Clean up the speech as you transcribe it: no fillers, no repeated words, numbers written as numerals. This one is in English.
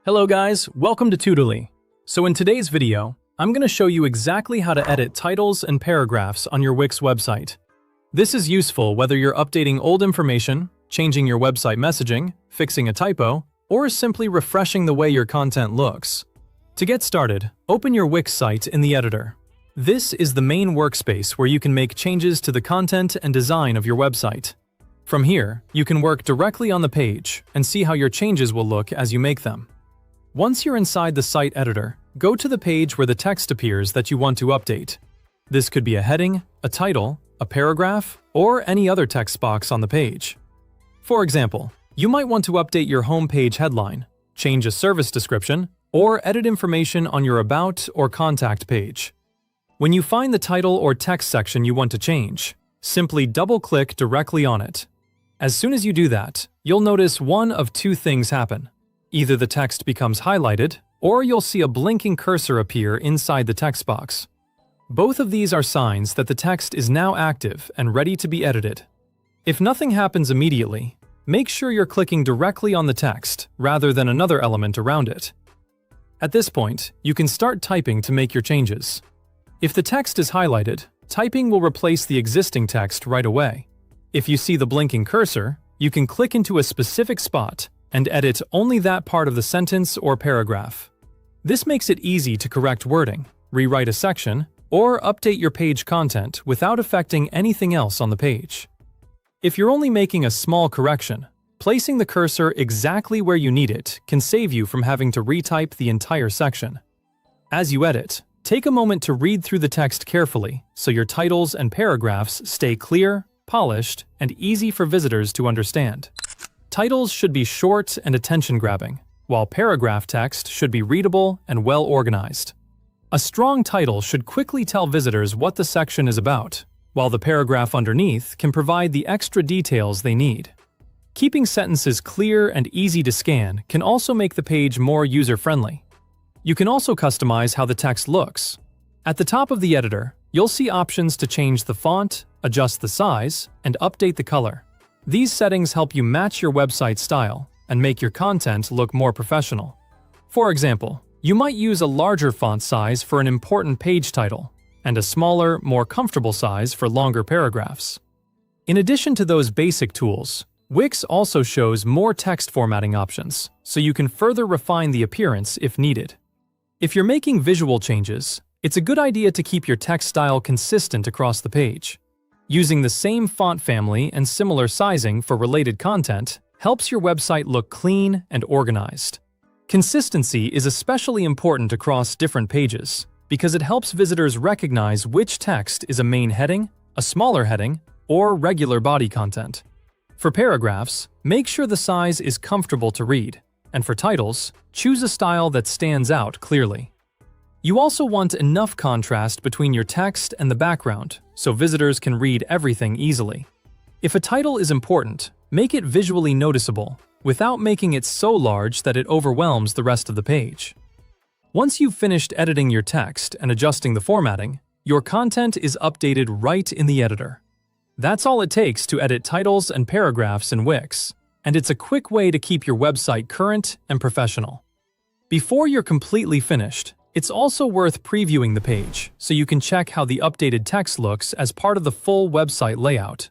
Hello guys, welcome to Tutorly. So in today's video, I'm going to show you exactly how to edit titles and paragraphs on your Wix website. This is useful whether you're updating old information, changing your website messaging, fixing a typo, or simply refreshing the way your content looks. To get started, open your Wix site in the editor. This is the main workspace where you can make changes to the content and design of your website. From here, you can work directly on the page and see how your changes will look as you make them. Once you're inside the site editor, go to the page where the text appears that you want to update. This could be a heading, a title, a paragraph, or any other text box on the page. For example, you might want to update your home page headline, change a service description, or edit information on your About or Contact page. When you find the title or text section you want to change, simply double-click directly on it. As soon as you do that, you'll notice one of two things happen. Either the text becomes highlighted, or you'll see a blinking cursor appear inside the text box. Both of these are signs that the text is now active and ready to be edited. If nothing happens immediately, make sure you're clicking directly on the text rather than another element around it. At this point, you can start typing to make your changes. If the text is highlighted, typing will replace the existing text right away. If you see the blinking cursor, you can click into a specific spot and edit only that part of the sentence or paragraph. This makes it easy to correct wording, rewrite a section, or update your page content without affecting anything else on the page. If you're only making a small correction, placing the cursor exactly where you need it can save you from having to retype the entire section. As you edit, take a moment to read through the text carefully so your titles and paragraphs stay clear, polished, and easy for visitors to understand. Titles should be short and attention-grabbing, while paragraph text should be readable and well-organized. A strong title should quickly tell visitors what the section is about, while the paragraph underneath can provide the extra details they need. Keeping sentences clear and easy to scan can also make the page more user-friendly. You can also customize how the text looks. At the top of the editor, you'll see options to change the font, adjust the size, and update the color. These settings help you match your website style and make your content look more professional. For example, you might use a larger font size for an important page title and a smaller, more comfortable size for longer paragraphs. In addition to those basic tools, Wix also shows more text formatting options, so you can further refine the appearance if needed. If you're making visual changes, it's a good idea to keep your text style consistent across the page. Using the same font family and similar sizing for related content helps your website look clean and organized. Consistency is especially important across different pages because it helps visitors recognize which text is a main heading, a smaller heading, or regular body content. For paragraphs, make sure the size is comfortable to read, and for titles, choose a style that stands out clearly. You also want enough contrast between your text and the background so visitors can read everything easily. If a title is important, make it visually noticeable without making it so large that it overwhelms the rest of the page. Once you've finished editing your text and adjusting the formatting, your content is updated right in the editor. That's all it takes to edit titles and paragraphs in Wix, and it's a quick way to keep your website current and professional. Before you're completely finished, it's also worth previewing the page so you can check how the updated text looks as part of the full website layout.